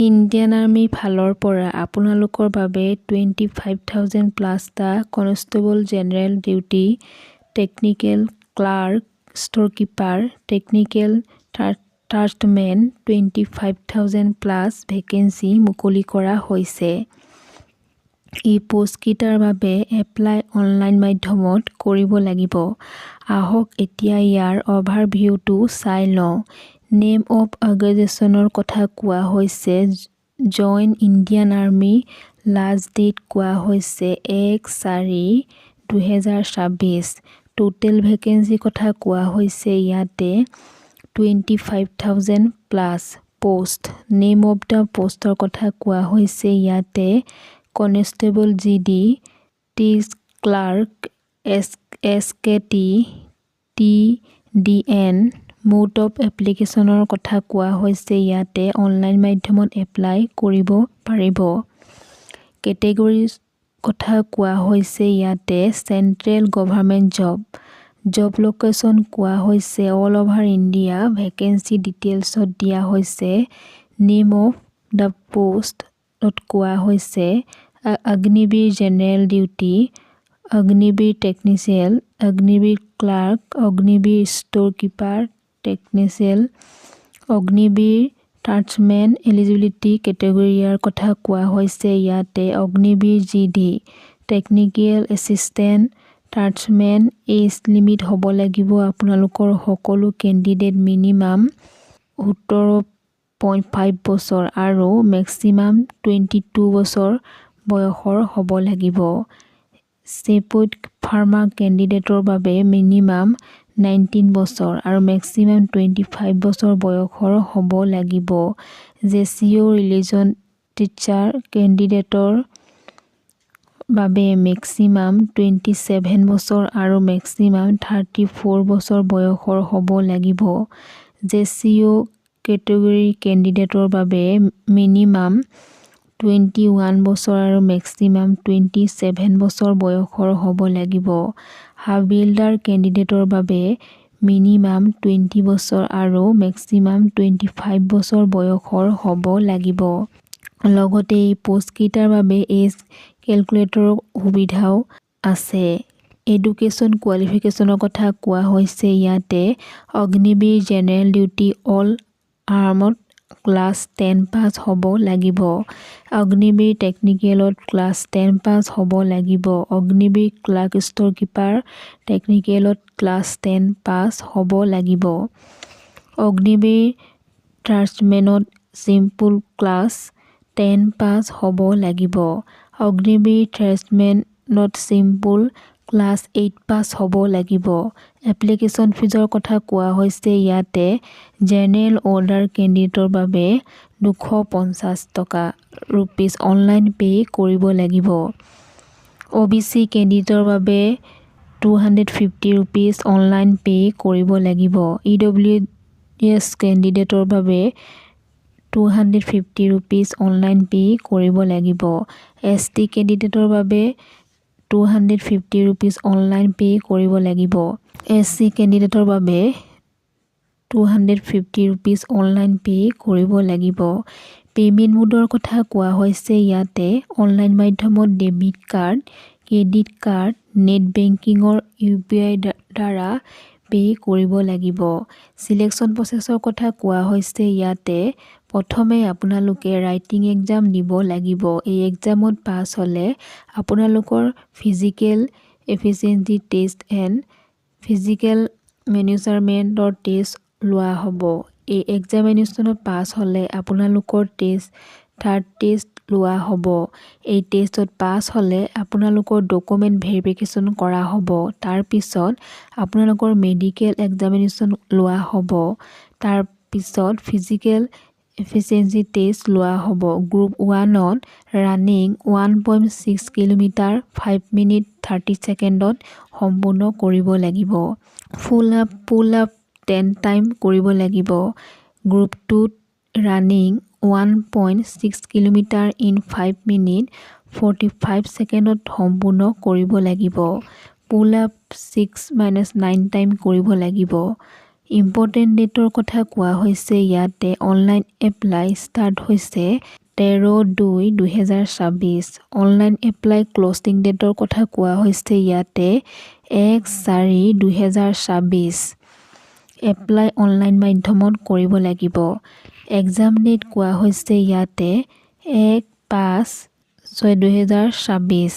Indian army ফালৰ পৰা আপোনালোকৰ বাবে 25,000 প্লাছ টা constable general duty, technical clerk, store keeper, technical tradesmen 25,000 plus vacancy মুকলি কৰা হৈছে। এই পোষ্টকেইটাৰ বাবে এপ্লাই অনলাইন মাধ্যমত কৰিব লাগিব। আহক এতিয়া ইয়াৰ অভাৰভিউটো চাই লওঁ। নেম অফ অৰ্গেনাইজেশ্যনৰ কথা কোৱা হৈছে join Indian army. Last date কোৱা হৈছে 1/4/2026। টোটেল ভেকেঞ্চি কথা কোৱা হৈছে ইয়াতে 25,000 plus post. Name of the পোষ্টৰ কথা কোৱা হৈছে ইয়াতে constable GD, clerk, SKT, TDN। Mode of এপ্লিকেশ্যনৰ কথা কোৱা হৈছে ইয়াতে অনলাইন মাধ্যমত এপ্লাই কৰিব পাৰিব। কেটেগৰীৰ কথা কোৱা হৈছে ইয়াতে central government job. Job location কোৱা হৈছে অল অভাৰ ইণ্ডিয়া। ভেকেঞ্চি ডিটেইলছত দিয়া হৈছে নেম অফ দ্য পোষ্টত কোৱা হৈছে Agniveer general duty, Agniveer technician, Agniveer clerk, Agniveer store keeper technician, Agniveer tradesmen. Eligibility ক্ৰাইটেৰিয়াৰ কথা কোৱা হৈছে ইয়াতে Agniveer GD, technical assistant tradesmen. Age limit হ'ব লাগিব আপোনালোকৰ সকলো কেণ্ডিডেট মিনিমাম 17.5 বছৰ আৰু মেক্সিমাম 22 বছৰ বয়সৰ হ'ব লাগিব। ছেপইড ফাৰ্মাৰ কেণ্ডিডেটৰ বাবে মিনিমাম 19 বছৰ আৰু মেক্সিমাম 25 বছৰ বয়সৰ হ'ব লাগিব। জেচিঅ ৰিলিজন টিচাৰ কেণ্ডিডেটৰ বাবে মেক্সিমাম 27 বছৰ আৰু মেক্সিমাম 34 বছৰ বয়সৰ হ'ব লাগিব। জেচিঅ কেটেগৰী কেণ্ডিডেটৰ বাবে মিনিমাম 21 বছৰ আৰু মেক্সিমাম 27 বছৰ বয়সৰ হ'ব লাগিব। হাবিলদাৰ কেণ্ডিডেটৰ বাবে মিনিমাম 20 বছৰ আৰু মেক্সিমাম 25 বছৰ বয়সৰ হ'ব লাগিব। লগতে এই পোষ্টকেইটাৰ বাবে এজ কেলকুলেটৰৰ সুবিধাও আছে। এডুকেশ্যন কোৱালিফিকেশ্যনৰ কথা কোৱা হৈছে ইয়াতে Agniveer general duty all armed class 10 pass হ'ব লাগিব। অগ্নিবীৰ টেকনিকেলত ক্লাছ 10 পাছ হ'ব লাগিব। অগ্নিবীৰ ক্লাৰ্ক ষ্ট'ৰ কিপাৰ টেকনিকেলত ক্লাছ 10 পাছ হ'ব লাগিব। অগ্নিবীৰ ট্ৰেডছমেনত চিম্পল ক্লাছ 10 পাছ হ'ব লাগিব। অগ্নিবীৰ ট্ৰেডছমেনত চিম্পল ক্লাছ 8 পাছ হ'ব লাগিব। এপ্লিকেশ্যন ফিজৰ কথা কোৱা হৈছে ইয়াতে জেনেৰেল অৰ্ডাৰ কেণ্ডিডেটৰ বাবে 250 টকা ৰুপিজ অনলাইন পে' কৰিব লাগিব। OBC কেণ্ডিডেটৰ বাবে 250 ৰুপিজ অনলাইন পে' কৰিব লাগিব। EWS কেণ্ডিডেটৰ বাবে 250 ৰুপিজ অনলাইন পে' কৰিব লাগিব। ST কেণ্ডিডেটৰ বাবে 250 ৰুপিজ অনলাইন পে' কৰিব লাগিব। SC কেণ্ডিডেটৰ বাবে 250 ৰুপিজ অনলাইন পে' কৰিব লাগিব। পে'মেণ্ট মোডৰ কথা কোৱা হৈছে ইয়াতে অনলাইন মাধ্যমত debit card, credit card, net বেংকিঙৰ UPI দ্বাৰা পে' কৰিব লাগিব। চিলেকশ্যন প্ৰচেছৰ কথা কোৱা হৈছে ইয়াতে প্ৰথমে আপোনালোকে ৰাইটিং এক্সাম দিব লাগিব। এই এক্সামত পাছ হ'লে আপোনালোকৰ physical efficiency test and physical মেনেজাৰমেণ্টৰ টেষ্ট লোৱা হ'ব। এই এক্সামিনেশ্যনত পাছ হ'লে আপোনালোকৰ থাৰ্ড টেষ্ট লোৱা হ'ব। এই টেষ্টত পাছ হ'লে আপোনালোকৰ ডকুমেণ্ট ভেৰিফিকেশ্যন কৰা হ'ব। তাৰ পিছত আপোনালোকৰ মেডিকেল এক্সামিনেশ্যন লোৱা হ'ব। তাৰ পিছত ফিজিকেল এফিচিয়েঞ্চি টেষ্ট লোৱা হ'ব। গ্ৰুপ 1ত ৰানিং 1.6 কিলোমিটাৰ 5 মিনিট 30 ছেকেণ্ডত সম্পূৰ্ণ কৰিব লাগিব। পুল আপ 10 টাইম কৰিব লাগিব। গ্ৰুপ 2ত ৰানিং 1.6 কিলোমিটাৰ ইন 5 মিনিট 45 ছেকেণ্ডত সম্পূৰ্ণ কৰিব লাগিব। পুল আপ 6 - 9 টাইম কৰিব লাগিব। ইম্পৰ্টেণ্ট ডেটৰ কথা কোৱা হৈছে ইয়াতে অনলাইন এপ্লাই ষ্টাৰ্ট হৈছে 13/2/2026 অনলাইন এপ্লাই ক্লোজিং ডেটৰ কথা কোৱা হৈছে ইয়াতে 1/4/2026 এপ্লাই অনলাইন মাধ্যমত কৰিব লাগিব এক্সাম ডেট কোৱা হৈছে ইয়াতে 1/5/2026